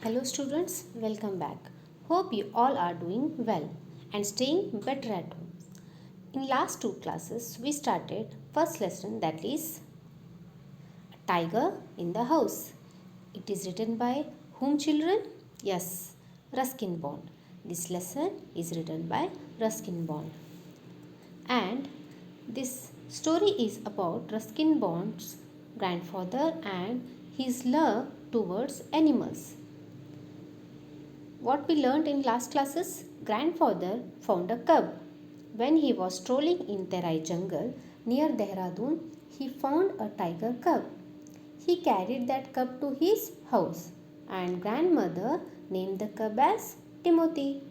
Hello students, welcome back. Hope you all are doing well and staying better at home. In last two classes we started first lesson, that is Tiger in the House. It is written by whom children? Yes, Ruskin Bond. This lesson is written by Ruskin Bond. And this story is about Ruskin Bond's grandfather and his love towards animals. What we learned in last classes, grandfather found a cub. When he was strolling in Terai jungle near Dehradun, he found a tiger cub. He carried that cub to his house and grandmother named the cub as Timothy.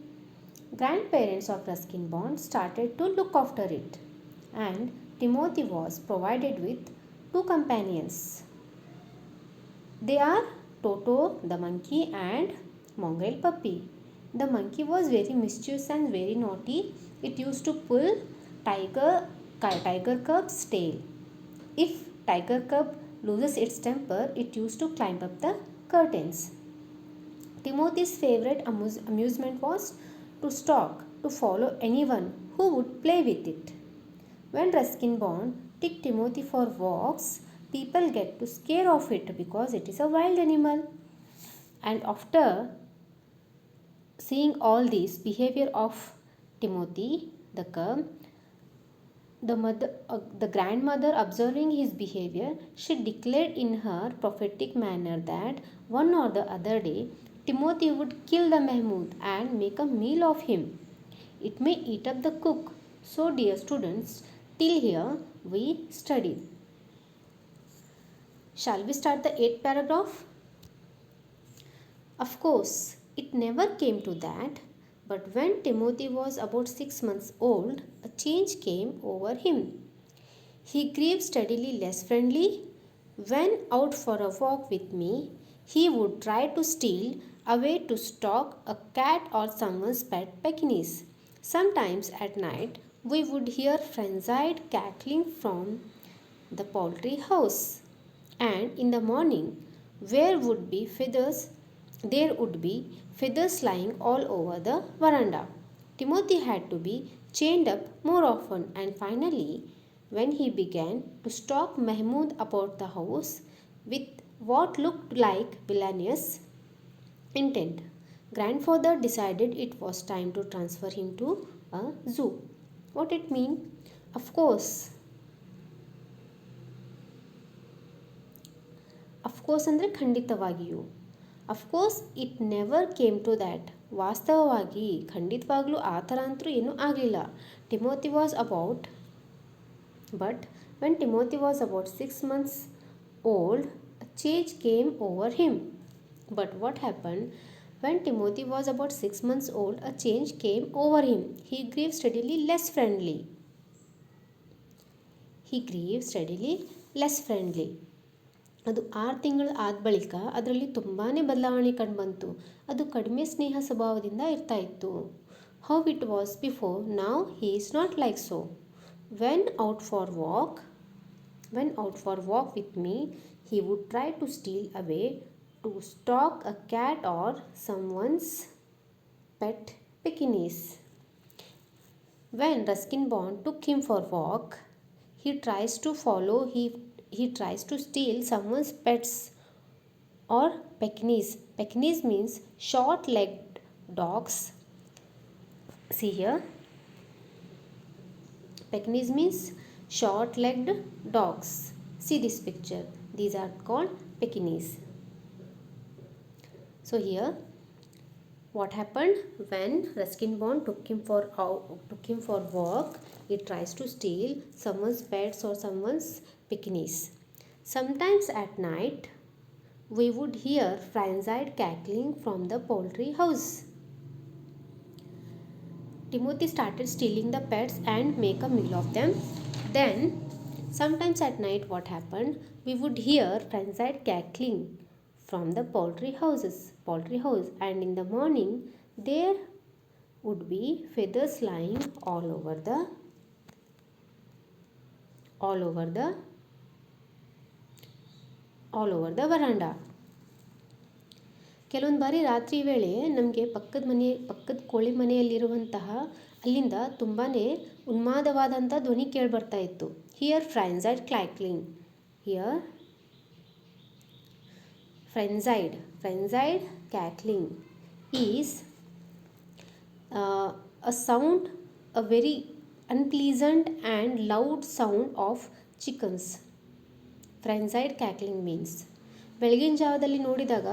Grandparents of Ruskin Bond started to look after it and Timothy was provided with two companions. They are Toto the monkey and mongrel puppy. The monkey was very mischievous and very naughty. It used to pull tiger cub's tail. If tiger cub loses its temper, it used to climb up the curtains. Timothy's favorite amusement was to stalk, to follow anyone who would play with it. When Ruskin Bond took Timothy for walks, people get to scare of it because it is a wild animal. And after seeing all this behavior of Timothy, the cub, the grandmother observing his behavior, she declared in her prophetic manner that one or the other day Timothy would kill the Mahmoud and make a meal of him. It may eat up the cook. So, dear students, till here we studied. Shall we start the eighth paragraph? Of course, it never came to that, but when Timothy was about 6 months old, a change came over him. He grew steadily less friendly. When out for a walk with me, he would try to steal away to stalk a cat or someone's pet Pekingese. Sometimes at night, we would hear frenzied cackling from the poultry house, and in the morning, there would be feathers lying all over the veranda. Timothy had to be chained up more often, and finally, when he began to stalk Mahmoud about the house with what looked like villainous intent, grandfather decided it was time to transfer him to a zoo. What it mean? Of course, ಅಂದರೆ ಖಂಡಿತವಾಗಿಯೂ. Of course it never came to that. ವಾಸ್ತವವಾಗಿ ಖಂಡಿತವಾಗ್ಲೂ ಆ ಥರ ಅಂತೂ ಏನೂ ಆಗಲಿಲ್ಲ. Timothy was about but when Timothy was about 6 months old, a change came over him. But what happened? When Timothy was about 6 months old, a change came over him. He grew steadily less friendly. ಅದು 6 ತಿಂಗಳು ಆದ ಬಳಿಕ ಅದರಲ್ಲಿ ತುಂಬಾ ಬದಲಾವಣೆ ಕಂಡುಬಂತು. ಅದು ಕಡಿಮೆ ಸ್ನೇಹ ಸ್ವಭಾವದಿಂದ ಇರ್ತಾ ಇತ್ತು. How it was before, now he is not like so. When out for walk with me, he would try to steal away to stalk a cat or someone's pet Pekingese. When Ruskin Bond took him for walk, he tries to steal someone's pets or Pekingese. Pekingese means short-legged dogs. See here. Pekingese means short-legged dogs. See this picture. These are called Pekingese. So here, what happened when Ruskin Bond took him for walk? He tries to steal someone's pets or someone's Pekingese. Sometimes at night, we would hear frenzied cackling from the poultry house. Timothy started stealing the pets and make a meal of them. Then, sometimes at night, what happened? We would hear frenzied cackling from the poultry house, and in the morning, there would be feathers lying all over the veranda. ಕೆಲವೊಂದು ಬಾರಿ ರಾತ್ರಿ ವೇಳೆ ನಮಗೆ ಪಕ್ಕದ ಕೋಳಿ ಮನೆಯಲ್ಲಿರುವಂತಹ ಅಲ್ಲಿಂದ ತುಂಬಾ ಉನ್ಮಾದವಾದಂಥ ಧ್ವನಿ ಕೇಳಿಬರ್ತಾ ಇತ್ತು. Hear frenzied cackling. Hear frenzied cackling is a sound, a very unpleasant and loud sound of chickens. Frenzied cackling means ಬೆಳಗಿನ ಜಾವದಲ್ಲಿ ನೋಡಿದಾಗ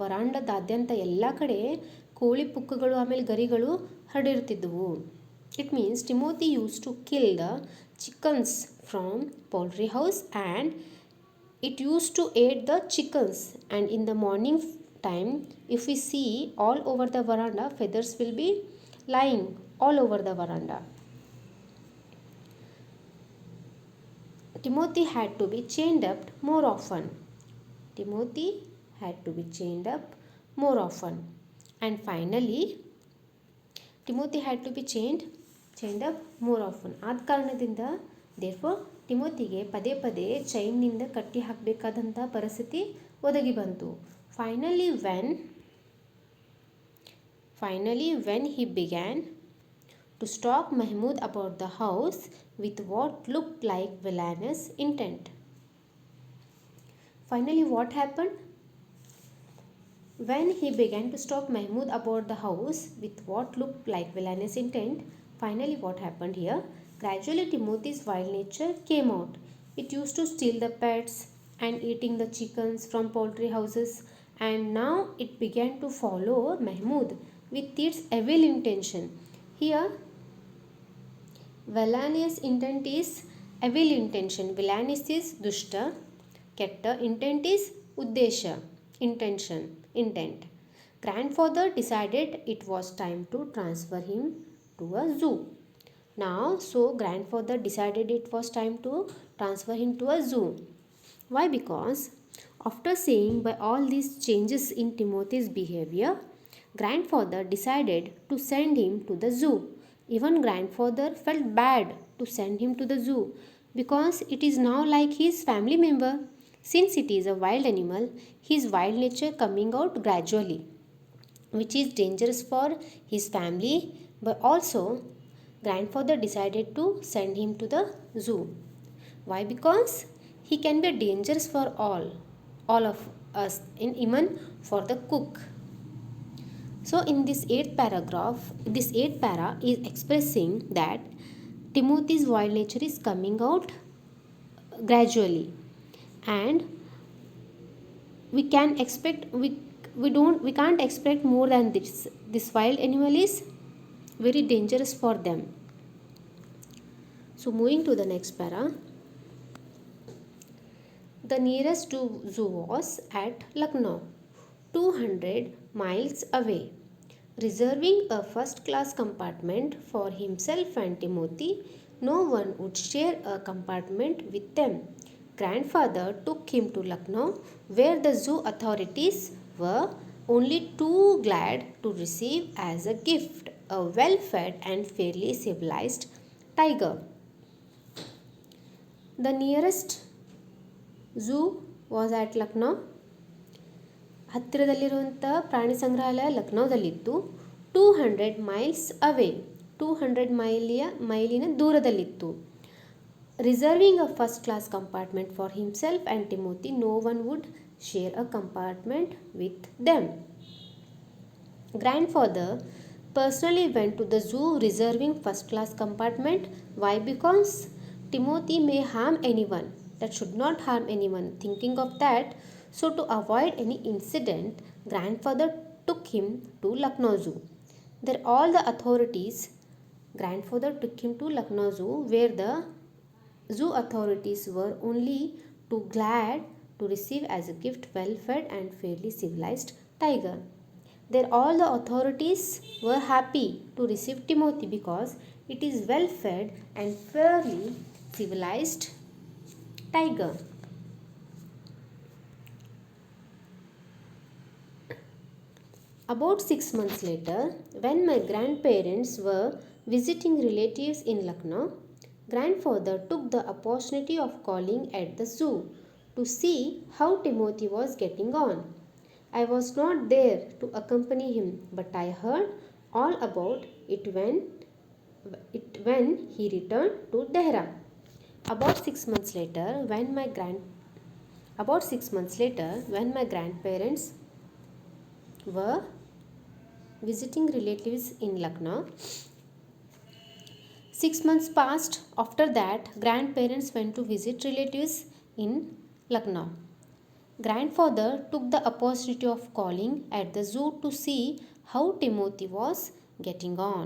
ವರಾಂಡದಾದ್ಯಂತ ಎಲ್ಲ ಕಡೆ ಕೋಳಿ ಪುಕ್ಕಗಳು ಆಮೇಲೆ ಗರಿಗಳು ಹರಡಿರ್ತಿದ್ವು. It means Timothy use to kill the chickens from poultry house and it use to eat the chickens and in the morning time if we see all over the veranda, feathers will be lying all over the veranda. Timothy had to be chained up more often. And finally Timothy had to be chained up more often. ಆದ ಕಾರಣದಿಂದ therefore ಟಿಮೋತಿಗೆ ಪದೇ ಪದೇ ಚೈನ್ನಿಂದ ಕಟ್ಟಿ ಹಾಕಬೇಕಾದಂಥ ಪರಿಸ್ಥಿತಿ ಒದಗಿ ಬಂತು. Finally, when he began to stalk Mahmud about the house with what looked like villainous intent. Finally, what happened? When he began to stalk Mahmud about the house with what looked like villainous intent, finally what happened here? Gradually, Timothy's wild nature came out. It used to steal the pets and eating the chickens from poultry houses. And now it began to follow Mahmud with its evil intention. Here, villainous intent is evil intention. Villainous is dushta, ketta. Intent is uddesha, intent. Grandfather decided it was time to transfer him to a zoo. Now, so grandfather decided it was time to transfer him to a zoo. Why? Because after seeing by all these changes in Timothy's behavior, grandfather decided to send him to the zoo. Even grandfather felt bad to send him to the zoo because it is now like his family member. Since it is a wild animal, his wild nature coming out gradually, which is dangerous for his family, but also grandfather decided to send him to the zoo. Why? Because he can be dangerous for all of us, and even for the cook. So in this 8th para is expressing that Timothy's wild nature is coming out gradually, and we can't expect more than this. This wild animal is very dangerous for them. So moving to the next para. The nearest zoo was at Lucknow, 200 miles away. Reserving a first-class compartment for himself and Timothy, no one would share a compartment with them. Grandfather took him to Lucknow, where the zoo authorities were only too glad to receive as a gift a well-fed and fairly civilized tiger. The nearest zoo was at Lucknow. ಹತ್ತಿರದಲ್ಲಿರುವಂಥ ಪ್ರಾಣಿ ಸಂಗ್ರಹಾಲಯ ಲಕ್ನೋದಲ್ಲಿತ್ತು. 200 miles away, 200 ಮೈಲಿನ ದೂರದಲ್ಲಿತ್ತು. Reserving a first class compartment for himself and Timothy, no one would share a compartment with them. Grandfather personally went to the zoo reserving first class compartment. Why? Because Timothy may harm anyone. That should not harm anyone. Thinking of that, so to avoid any incident, grandfather took him to Lucknow Zoo. There all the authorities, grandfather took him to Lucknow Zoo, where the zoo authorities were only too glad to receive as a gift well-fed and fairly civilized tiger. There all the authorities were happy to receive Timothy because it is well-fed and fairly civilized tiger. About 6 months later, when my grandparents were visiting relatives in Lucknow, grandfather took the opportunity of calling at the zoo to see how Timothy was getting on. I was not there to accompany him, but I heard all about it when he returned to Dehra. About 6 months later, when my grandparents were visiting relatives in Lucknow, 6 months passed. After that, grandparents went to visit relatives in Lucknow. Grandfather took the opportunity of calling at the zoo to see how Timothy was getting on.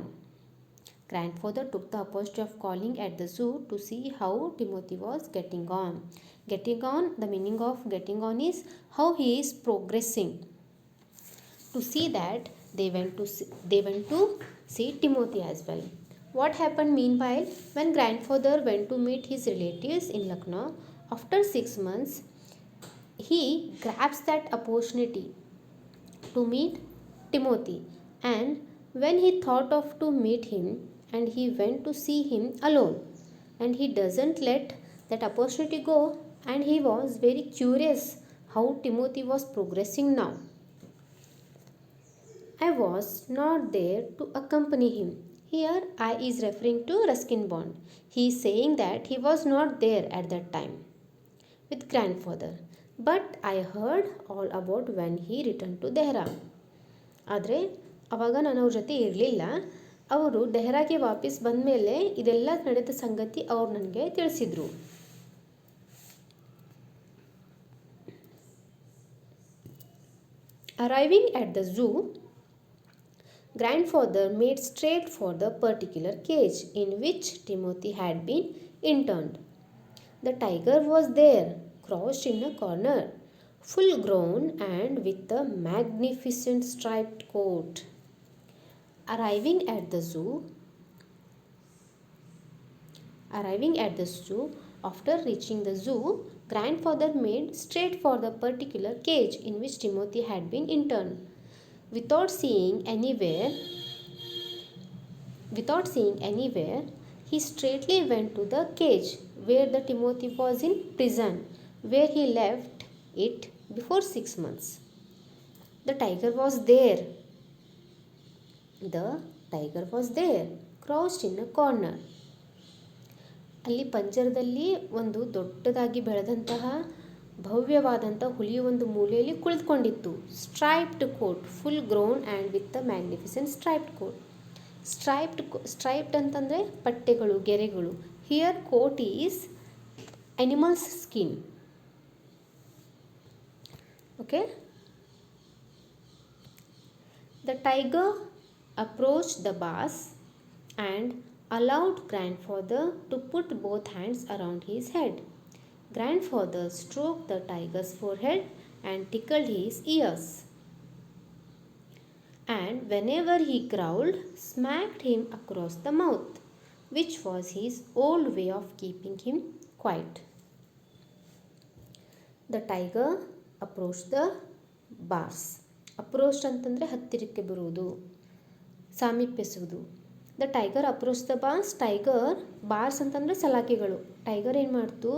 Grandfather took the opportunity of calling at the zoo to see how Timothy was getting on. Getting on, the meaning of getting on is how he is progressing. To see that, they went to see Timothy as well. What happened meanwhile? When grandfather went to meet his relatives in Lucknow, after 6 months, he grabs that opportunity to meet Timothy, and when he thought of to meet him, and he went to see him alone, and he doesn't let that opportunity go, and he was very curious how Timothy was progressing now. I was not there to accompany him. Here I is referring to Ruskin Bond. He is saying that he was not there at that time with grandfather. But I heard all about when he returned to Dehra. ಆದರೆ ಆವಾಗ ನಾನು ಅವ್ರ ಜೊತೆ ಇರಲಿಲ್ಲ. ಅವರು ಡೆಹ್ರಾಗೆ ವಾಪಸ್ ಬಂದ ಮೇಲೆ ಇದೆಲ್ಲ ನಡೆದ ಸಂಗತಿ ಅವ್ರು ನನಗೆ ತಿಳಿಸಿದರು. Arriving at the zoo, grandfather made straight for the particular cage in which Timothy had been interned. The tiger was there, crouched in a corner, full grown and with a magnificent striped coat. Arriving at the zoo, after reaching the zoo, grandfather made straight for the particular cage in which Timothy had been interned. Without seeing anywhere, he straightly went to the cage where the Timothy was in prison, where he left it before 6 months. The tiger was there. Crouched in a corner. ಅಲ್ಲಿ ಪಂಜರದಲ್ಲಿ ಒಂದು ದೊಡ್ಡದಾಗಿ ಬೆಳೆದಂತಹ ಭವ್ಯವಾದಂಥ ಹುಲಿ ಒಂದು ಮೂಲೆಯಲ್ಲಿ ಕುಳಿತುಕೊಂಡಿತ್ತು. Striped coat, full grown and with a magnificent striped coat. Striped ಅಂತಂದರೆ ಪಟ್ಟೆಗಳು, ಗೆರೆಗಳು. Here coat is animals skin. Okay. The tiger approached the bars and allowed grandfather to put both hands around his head. Grandfather stroked the tiger's forehead and tickled his ears. And whenever he growled, smacked him across the mouth, which was his old way of keeping him quiet. The tiger approached the bars. Approached ಅಂತಂದರೆ ಹತ್ತಿರಕ್ಕೆ ಬರುವುದು, ಸಾಮೀಪ್ಯಿಸುವುದು. The tiger approach the bars ಅಂತಂದರೆ ಸಲಾಕೆಗಳು. Tiger ಏನು ಮಾಡ್ತು,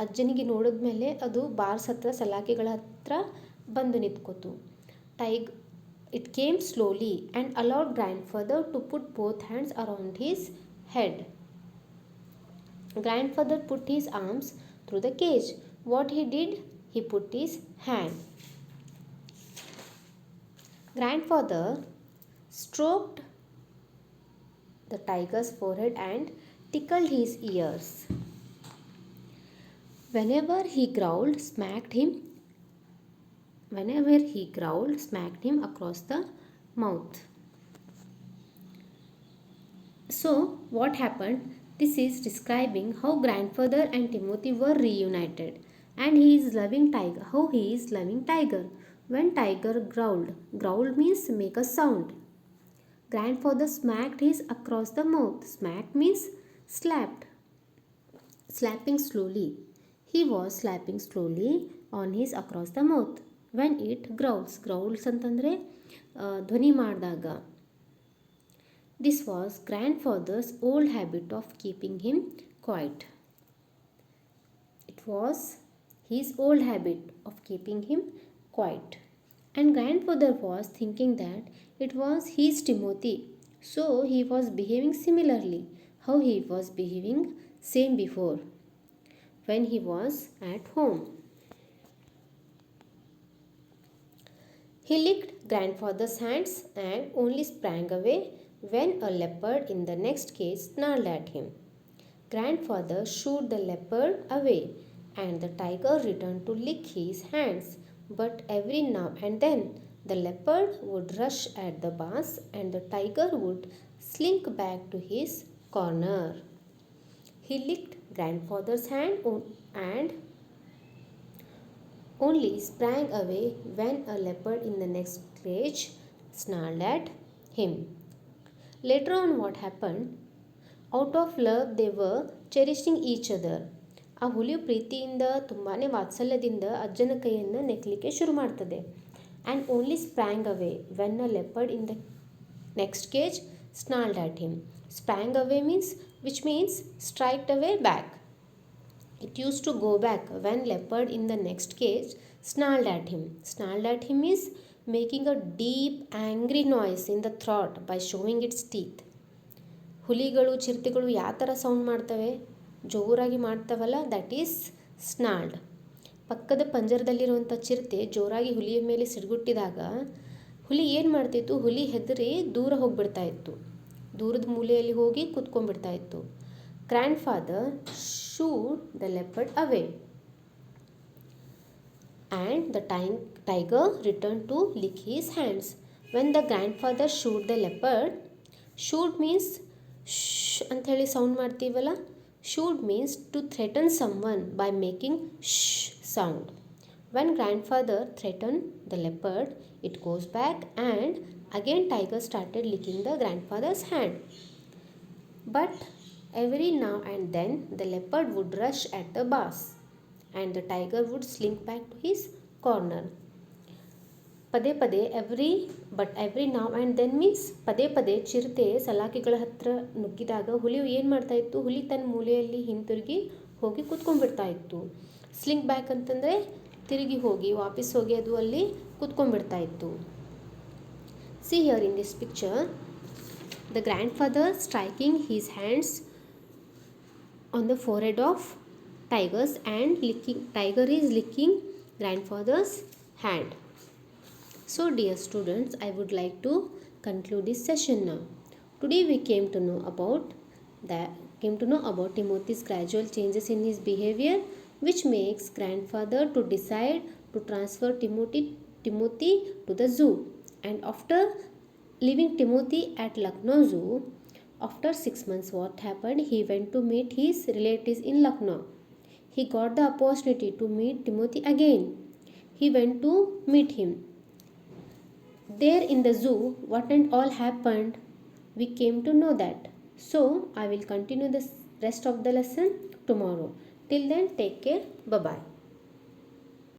ಅಜ್ಜನಿಗೆ ನೋಡಿದ್ಮೇಲೆ ಅದು ಬಾರ್ಸ್ ಹತ್ರ, ಸಲಾಕೆಗಳ ಹತ್ರ ಬಂದು ನಿಂತ್ಕೋತು. It came slowly and allowed grandfather to put both hands around his head. Grandfather put his arms through the cage. What he did? He put his hand. Grandfather stroked the tiger's forehead and tickled his ears. Whenever he growled, smacked him across the mouth. So, what happened? This is describing how grandfather and Timothy were reunited. And he is loving tiger. How he is loving tiger? When tiger growled means make a sound. Grandfather smacked his across the mouth. Smacked means slapped. Slapping slowly. He was slapping slowly on his across the mouth. When it growls ಅಂತಂದರೆ ಧ್ವನಿ ಮಾಡಿದಾಗ. This was grandfather's old habit of keeping him quiet. It was his old habit of keeping him quiet. And grandfather was thinking that it was his Timothy, so he was behaving similarly how he was behaving same before when he was at home. He licked grandfather's hands and only sprang away when a leopard in the next cage snarled at him. Grandfather shooed the leopard away and the tiger returned to lick his hands. But every now and then the leopard would rush at the bars and the tiger would slink back to his corner. He licked grandfather's hand and only sprang away when a leopard in the next cage snarled at him. Later on, what happened? Out of love, they were cherishing each other. ಆ ಹುಲಿಯು ಪ್ರೀತಿಯಿಂದ ತುಂಬಾ ವಾತ್ಸಲ್ಯದಿಂದ ಅಜ್ಜನ ಕೈಯನ್ನು ನೆಕ್ಕಲಿಕ್ಕೆ ಶುರು ಮಾಡ್ತದೆ. And only sprang away when a leopard in the next cage snarled at him. Sprang away means which means striked away back. It used to go back when leopard in the next cage snarled at him. Snarled at him is making a deep angry noise in the throat by showing its teeth. ಹುಲಿಗಳು ಚಿರತೆಗಳು ಯಾವ ಥರ sound ಮಾಡ್ತವೆ, ಜೋರಾಗಿ ಮಾಡ್ತವಲ್ಲ, that is ಸ್ನಾಲ್ಡ್. ಪಕ್ಕದ ಪಂಜರದಲ್ಲಿರುವಂಥ ಚಿರತೆ ಜೋರಾಗಿ ಹುಲಿಯ ಮೇಲೆ ಸಿಡುಗುಟ್ಟಿದಾಗ ಹುಲಿ ಏನು ಮಾಡ್ತಿತ್ತು, ಹುಲಿ ಹೆದರಿ ದೂರ ಹೋಗಿಬಿಡ್ತಾ ಇತ್ತು, ದೂರದ ಮೂಲೆಯಲ್ಲಿ ಹೋಗಿ ಕೂತ್ಕೊಂಡ್ಬಿಡ್ತಾ ಇತ್ತು. Grandfather shooed the leopard away and the tiger returned to lick his hands. When the grandfather shooed the leopard, shoot means shh ಅಂತ ಹೇಳಿ ಸೌಂಡ್ ಮಾಡ್ತೀವಲ್ಲ, shoot means to threaten someone by making shh sound. When grandfather threatened the leopard, it goes back and again tiger started licking the grandfather's hand. But every now and then the leopard would rush at the bars and the tiger would slink back to his corner. ಪದೇ ಪದೇ every now and then means ಪದೇ ಪದೇ ಚಿರತೆ ಸಲಾಕೆಗಳ ಹತ್ರ ನುಗ್ಗಿದಾಗ ಹುಲಿಯು ಏನು ಮಾಡ್ತಾ ಇತ್ತು, ಹುಲಿ ತನ್ನ ಮೂಲೆಯಲ್ಲಿ ಹಿಂತಿರುಗಿ ಹೋಗಿ ಕೂತ್ಕೊಂಡ್ಬಿಡ್ತಾ ಇತ್ತು. ಸ್ಲಿಂಕ್ ಬ್ಯಾಕ್ ಅಂತಂದರೆ ತಿರುಗಿ ಹೋಗಿ ವಾಪಸ್ ಹೋಗಿ ಅದು ಅಲ್ಲಿ ಕೂತ್ಕೊಂಡ್ಬಿಡ್ತಾ ಇತ್ತು. See here in this picture, the grandfather striking his hands on the forehead of tigers and tiger is licking grandfather's hand. So dear students, I would like to conclude this session now. Today we came to know about Timothy's gradual changes in his behavior, which makes grandfather to decide to transfer Timothy to the zoo. And after leaving Timothy at Lucknow Zoo, after 6 months, what happened? He went to meet his relatives in Lucknow. He got the opportunity to meet Timothy again. He went to meet him. There in the zoo, what and all happened, we came to know that. So, I will continue the rest of the lesson tomorrow. Till then, take care. Bye-bye.